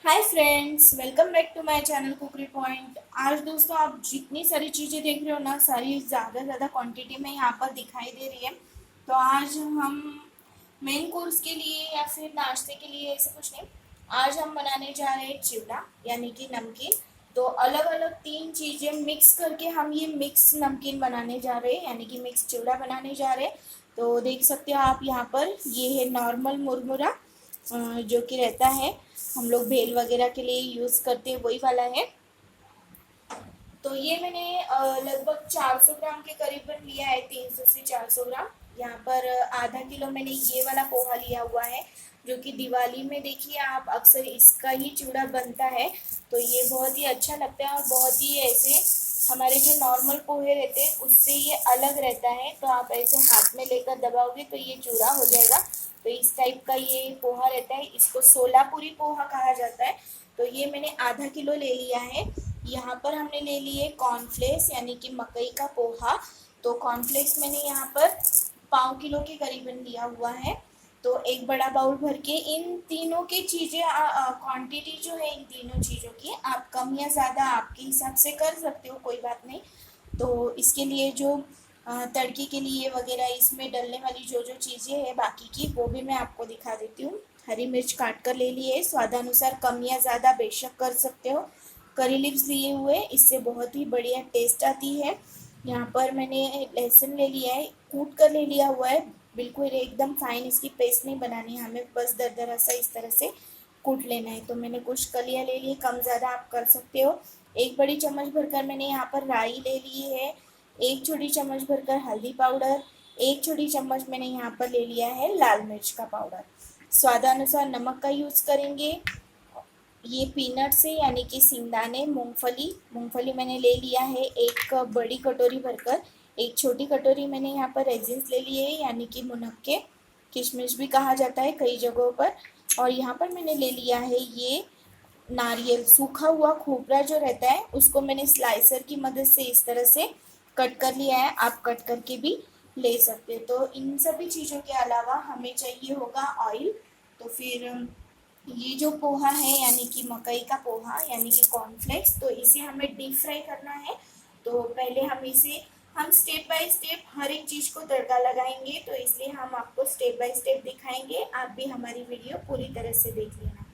Hi friends, welcome back to my channel cookery point. आज दोस्तों आप जितनी सारी चीज़ें देख रहे हो ना, सारी ज़्यादा क्वांटिटी में यहाँ पर दिखाई दे रही है। तो आज हम मेन कोर्स के लिए या फिर नाश्ते के लिए ऐसे कुछ नहीं, आज हम बनाने जा रहे हैं चिवड़ा यानी कि नमकीन। तो अलग अलग तीन चीज़ें मिक्स करके हम ये मिक्स नमकीन बनाने जा रहे हैं यानी कि मिक्स चिवड़ा बनाने जा रहे हैं। तो देख सकते हो आप यहाँ पर, ये है नॉर्मल मुरमुरा जो कि रहता है, हम लोग भेल वगैरह के लिए यूज़ करते हैं, वही वाला है। तो ये मैंने लगभग 400 ग्राम के करीबन लिया है, 300 से 400 ग्राम। यहाँ पर आधा किलो मैंने ये वाला पोहा लिया हुआ है, जो कि दिवाली में देखिए आप अक्सर इसका ही चूड़ा बनता है। तो ये बहुत ही अच्छा लगता है और बहुत ही ऐसे हमारे जो नॉर्मल पोहे रहते हैं उससे ये अलग रहता है। तो आप ऐसे हाथ में लेकर दबाओगे तो ये चूड़ा हो जाएगा। तो इस टाइप का ये पोहा रहता है, इसको सोलापुरी पोहा कहा जाता है। तो ये मैंने आधा किलो ले लिया है। यहाँ पर हमने ले लिए कॉर्नफ्लेक्स यानी कि मकई का पोहा। तो कॉर्नफ्लेक्स मैंने यहाँ पर पाव किलो के करीबन लिया हुआ है। तो एक बड़ा बाउल भर के इन तीनों की चीज़ें क्वांटिटी जो है इन तीनों चीज़ों की आप कम या ज़्यादा आपके हिसाब से कर सकते हो, कोई बात नहीं। तो इसके लिए जो तड़के के लिए वगैरह इसमें डलने वाली जो जो चीज़ें हैं बाकी की, वो भी मैं आपको दिखा देती हूँ। हरी मिर्च काट कर ले लिए, स्वादानुसार कम या ज़्यादा बेशक कर सकते हो। करी लिव्स लिए हुए, इससे बहुत ही बढ़िया टेस्ट आती है। यहाँ पर मैंने लहसुन ले लिया है, कूट कर ले लिया हुआ है। बिल्कुल एकदम फाइन इसकी पेस्ट नहीं बनानी है हमें, बस दरदरा सा इस तरह से कूट लेना है। तो मैंने कुछ कलियाँ ले ली, कम ज़्यादा आप कर सकते हो। एक बड़ी चम्मच भरकर मैंने यहाँ पर राई ले ली है। एक छोटी चम्मच भरकर हल्दी पाउडर। एक छोटी चम्मच मैंने यहाँ पर ले लिया है लाल मिर्च का पाउडर। स्वादानुसार नमक का यूज़ करेंगे। ये पीनट्स है यानी कि सिंगदाने, मूंगफली मूंगफली मैंने ले लिया है एक बड़ी कटोरी भरकर। एक छोटी कटोरी मैंने यहाँ पर रेजिन्स ले लिए है यानी कि मुनक्के, किशमिश भी कहा जाता है कई जगहों पर। और यहाँ पर मैंने ले लिया है ये नारियल, सूखा हुआ खोपरा जो रहता है उसको मैंने स्लाइसर की मदद से इस तरह से कट कर लिया है, आप कट करके भी ले सकते हैं। तो इन सभी चीज़ों के अलावा हमें चाहिए होगा ऑयल। तो फिर ये जो पोहा है यानी कि मकई का पोहा यानी कि कॉर्नफ्लेक्स, तो इसे हमें डीप फ्राई करना है। तो पहले हम स्टेप बाय स्टेप हर एक चीज़ को तड़का लगाएंगे, तो इसलिए हम आपको स्टेप बाय स्टेप दिखाएंगे। आप भी हमारी वीडियो पूरी तरह से देख लेना।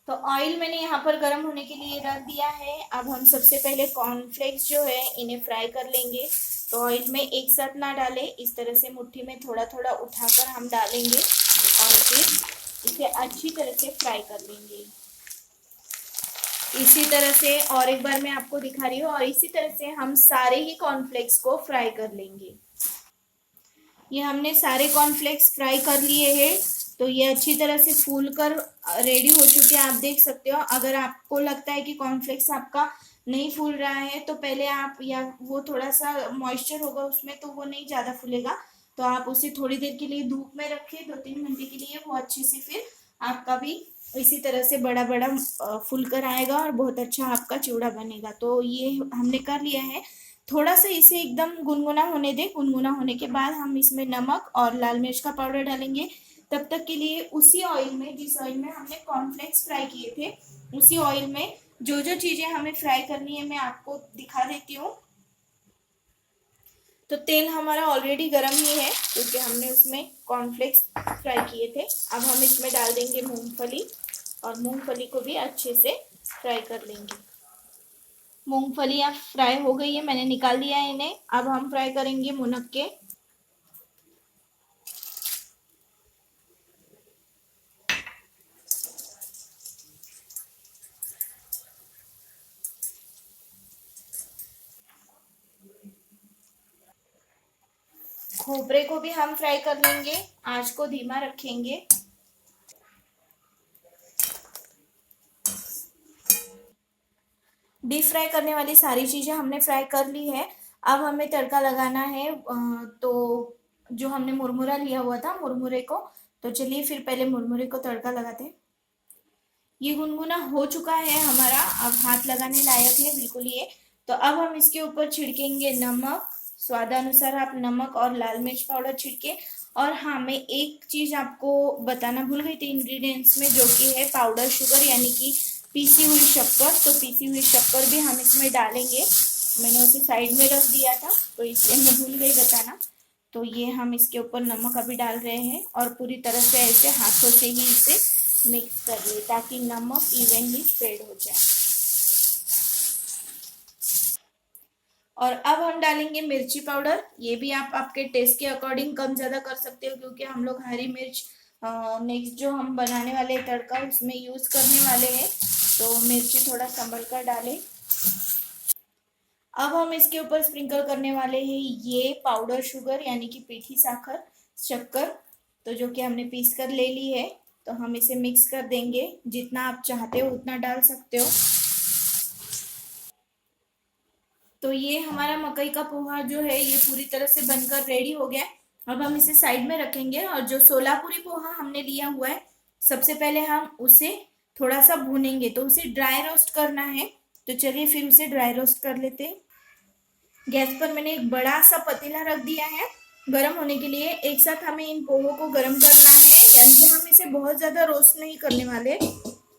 तो ऑयल मैंने यहाँ पर गर्म होने के लिए रख दिया है। अब हम सबसे पहले कॉर्नफ्लेक्स जो है इन्हें फ्राई कर लेंगे। तो ऑयल में एक साथ ना डालें, इस तरह से मुट्ठी में थोड़ा थोड़ा उठाकर हम डालेंगे और फिर इसे अच्छी तरह से फ्राई कर लेंगे। इसी तरह से और एक बार मैं आपको दिखा रही हूँ, और इसी तरह से हम सारे ही कॉर्नफ्लेक्स को फ्राई कर लेंगे। ये हमने सारे कॉर्नफ्लेक्स फ्राई कर लिए हैं। तो ये अच्छी तरह से फूल कर रेडी हो चुके हैं, आप देख सकते हो। अगर आपको लगता है कि कॉर्नफ्लेक्स आपका नहीं फूल रहा है तो पहले आप, या वो थोड़ा सा मॉइस्चर होगा उसमें तो वो नहीं ज़्यादा फूलेगा, तो आप उसे थोड़ी देर के लिए धूप में रखें, 2-3 घंटे के लिए। वो अच्छे से फिर आपका भी इसी तरह से बड़ा बड़ा फूल कर आएगा और बहुत अच्छा आपका चिवड़ा बनेगा। तो ये हमने कर लिया है। थोड़ा सा इसे एकदम गुनगुना होने दें। गुनगुना होने के बाद हम इसमें नमक और लाल मिर्च का पाउडर डालेंगे। तब तक के लिए उसी ऑयल में, जिस ऑयल में हमने कॉर्नफ्लेक्स फ्राई किए थे, उसी ऑयल में जो जो चीज़ें हमें फ्राई करनी है मैं आपको दिखा देती हूँ। तो तेल हमारा ऑलरेडी गर्म ही है क्योंकि हमने उसमें कॉर्नफ्लेक्स फ्राई किए थे। अब हम इसमें डाल देंगे मूंगफली, और मूंगफली को भी अच्छे से फ्राई कर लेंगे। मूंगफलियाँ फ्राई हो गई है, मैंने निकाल दिया है इन्हें। अब हम फ्राई करेंगे मुनक्के। खोपरे को भी हम फ्राई कर लेंगे, आंच को धीमा रखेंगे। डीप फ्राई करने वाली सारी चीज़ें हमने फ्राई कर ली है। अब हमें तड़का लगाना है। तो जो हमने मुरमुरा लिया हुआ था, मुरमुरे को, तो चलिए फिर पहले मुरमुरे को तड़का लगाते हैं। ये गुनगुना हो चुका है हमारा, अब हाथ लगाने लायक है बिल्कुल ये। तो अब हम इसके ऊपर छिड़केंगे नमक, स्वादानुसार आप नमक और लाल मिर्च पाउडर छिड़के। और हाँ, मैं एक चीज आपको बताना भूल गई थी इंग्रेडिएंट्स में, जो कि है पाउडर शुगर यानी कि पीसी हुई शक्कर। तो पीसी हुई शक्कर भी हम इसमें डालेंगे। मैंने उसे साइड में रख दिया था तो इसलिए मैं भूल गई बताना। तो ये हम इसके ऊपर नमक अभी डाल रहे हैं और पूरी तरह से ऐसे हाथों से ही इसे मिक्स कर ले ताकि नमक इवनली स्प्रेड हो जाए। और अब हम डालेंगे मिर्ची पाउडर। ये भी आप आपके टेस्ट के अकॉर्डिंग कम ज़्यादा कर सकते हो, क्योंकि हम लोग हरी मिर्च नेक्स्ट जो हम बनाने वाले हैं तड़का उसमें यूज़ करने वाले हैं, तो मिर्ची थोड़ा संभल कर डालें। अब हम इसके ऊपर स्प्रिंकल करने वाले हैं ये पाउडर शुगर यानी कि पीठी शक्कर, तो जो कि हमने पीस कर ले ली है। तो हम इसे मिक्स कर देंगे, जितना आप चाहते हो उतना डाल सकते हो। तो ये हमारा मकई का पोहा जो है ये पूरी तरह से बनकर रेडी हो गया। अब हम इसे साइड में रखेंगे और जो सोलापुरी पोहा हमने लिया हुआ है, सबसे पहले हम उसे थोड़ा सा भूनेंगे। तो उसे ड्राई रोस्ट करना है, तो चलिए फिर उसे ड्राई रोस्ट कर लेते हैं। गैस पर मैंने एक बड़ा सा पतीला रख दिया है गर्म होने के लिए। एक साथ हमें इन पोहों को गर्म करना है, यानी कि हम इसे बहुत ज़्यादा रोस्ट नहीं करने वाले,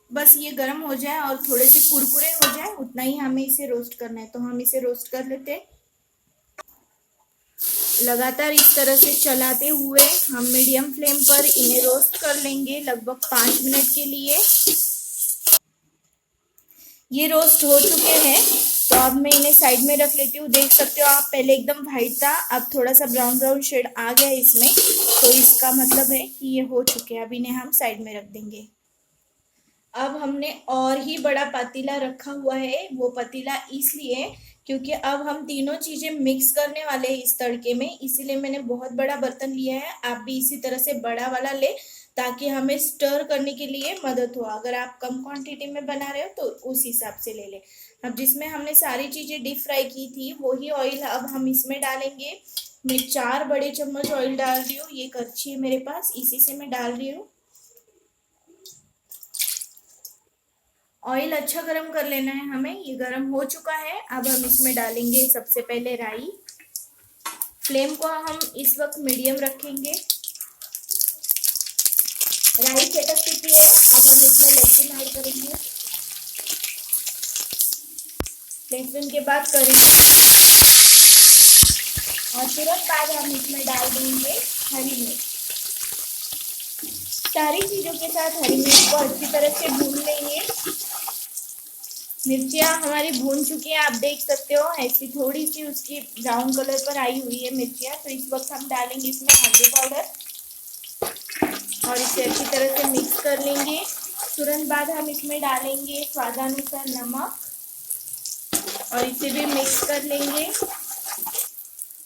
बस ये गर्म हो जाए और थोड़े से कुरकुरे हो जाए उतना ही हमें इसे रोस्ट करना है। तो हम इसे रोस्ट कर लेते हैं। लगातार इस तरह से चलाते हुए हम मीडियम फ्लेम पर इन्हें रोस्ट कर लेंगे लगभग 5 मिनट के लिए। ये रोस्ट हो चुके हैं, तो अब मैं इन्हें साइड में रख लेती हूँ। देख सकते हो आप, पहले एकदम वाइट था, अब थोड़ा सा ब्राउन ब्राउन शेड आ गया इसमें, तो इसका मतलब है कि ये हो चुके हैं। अब इन्हें हम साइड में रख देंगे। अब हमने और ही बड़ा पतीला रखा हुआ है। वो पतीला इसलिए क्योंकि अब हम तीनों चीज़ें मिक्स करने वाले हैं इस तड़के में, इसीलिए मैंने बहुत बड़ा बर्तन लिया है। आप भी इसी तरह से बड़ा वाला ले, ताकि हमें स्टर करने के लिए मदद हो। अगर आप कम क्वांटिटी में बना रहे हो तो उस हिसाब से ले ले। अब जिसमें हमने सारी चीज़ें डीप फ्राई की थी वही ऑयल अब हम इसमें डालेंगे। मैं 4 बड़े चम्मच ऑयल डाल रही हूँ। ये करछी है मेरे पास, इसी से मैं डाल रही हूँ। ऑयल अच्छा गरम कर लेना है हमें। ये गरम हो चुका है। अब हम इसमें डालेंगे सबसे पहले राई। फ्लेम को हम इस वक्त मीडियम रखेंगे। राई चटक चुकी है, अब हम इसमें लहसुन ऐड करेंगे। लहसुन के बाद करेंगे और तुरंत बाद हम इसमें डाल देंगे हरी मिर्च। सारी चीज़ों के साथ हरी मिर्च को अच्छी तरह से भून लेंगे। मिर्चियाँ हमारी भून चुकी हैं, आप देख सकते हो ऐसी थोड़ी सी उसकी ब्राउन कलर पर आई हुई है मिर्चियाँ। तो इस वक्त हम डालेंगे इसमें हल्दी पाउडर और इसे अच्छी तरह से मिक्स कर लेंगे। तुरंत बाद हम इसमें डालेंगे स्वादानुसार नमक और इसे भी मिक्स कर लेंगे।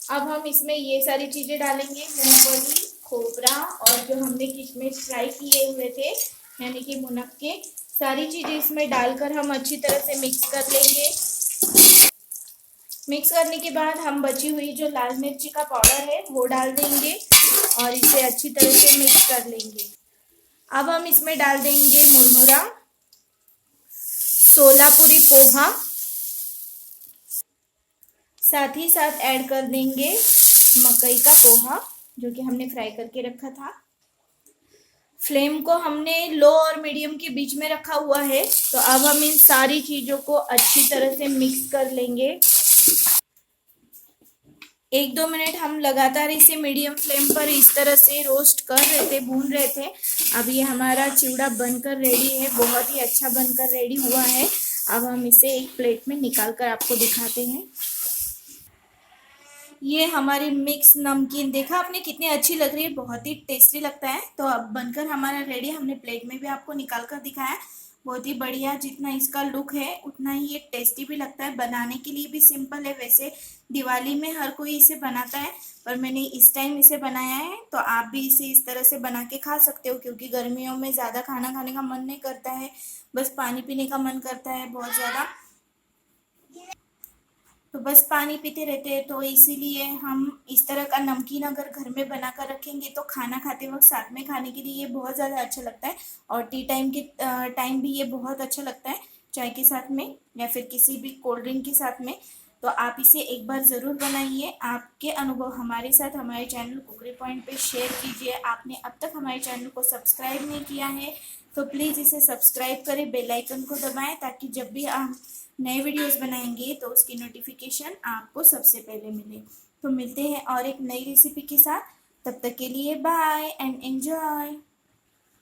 अब हम इसमें ये सारी चीज़ें डालेंगे, मूंगफली, खोपरा और जो हमने किशमिश फ्राई किए हुए थे यानी कि मुनक्के, सारी चीज़ें इसमें डालकर हम अच्छी तरह से मिक्स कर लेंगे। मिक्स करने के बाद हम बची हुई जो लाल मिर्ची का पाउडर है वो डाल देंगे और इसे अच्छी तरह से मिक्स कर लेंगे। अब हम इसमें डाल देंगे मुरमुरा, सोलापुरी पोहा, साथ ही साथ ऐड कर देंगे मकई का पोहा जो कि हमने फ्राई करके रखा था। फ्लेम को हमने लो और मीडियम के बीच में रखा हुआ है। तो अब हम इन सारी चीज़ों को अच्छी तरह से मिक्स कर लेंगे। 1-2 मिनट हम लगातार इसे मीडियम फ्लेम पर इस तरह से रोस्ट कर रहे थे, भून रहे थे। अब ये हमारा चिवड़ा बनकर रेडी है, बहुत ही अच्छा बनकर रेडी हुआ है। अब हम इसे एक प्लेट में निकाल कर आपको दिखाते हैं। ये हमारी मिक्स नमकीन देखा आपने कितनी अच्छी लग रही है, बहुत ही टेस्टी लगता है। तो अब बनकर हमारा रेडी, हमने प्लेट में भी आपको निकाल कर दिखाया। बहुत ही बढ़िया, जितना इसका लुक है उतना ही ये टेस्टी भी लगता है। बनाने के लिए भी सिंपल है। वैसे दिवाली में हर कोई इसे बनाता है, पर मैंने इस टाइम इसे बनाया है। तो आप भी इसे इस तरह से बना के खा सकते हो, क्योंकि गर्मियों में ज़्यादा खाना खाने का मन नहीं करता है, बस पानी पीने का मन करता है बहुत ज़्यादा। तो बस पानी पीते रहते हैं, तो इसीलिए हम इस तरह का नमकीन अगर घर में बना कर रखेंगे तो खाना खाते वक्त साथ में खाने के लिए ये बहुत ज़्यादा अच्छा लगता है। और टी टाइम के टाइम भी ये बहुत अच्छा लगता है, चाय के साथ में या फिर किसी भी कोल्ड ड्रिंक के साथ में। तो आप इसे एक बार ज़रूर बनाइए। आपके अनुभव हमारे साथ हमारे चैनल कुकरी पॉइंट पे शेयर कीजिए। आपने अब तक हमारे चैनल को सब्सक्राइब नहीं किया है तो प्लीज़ इसे सब्सक्राइब करें, बेल आइकन को दबाएं ताकि जब भी हम नए वीडियोस बनाएंगे तो उसकी नोटिफिकेशन आपको सबसे पहले मिले। तो मिलते हैं और एक नई रेसिपी के साथ, तब तक के लिए बाय एंड एंजॉय।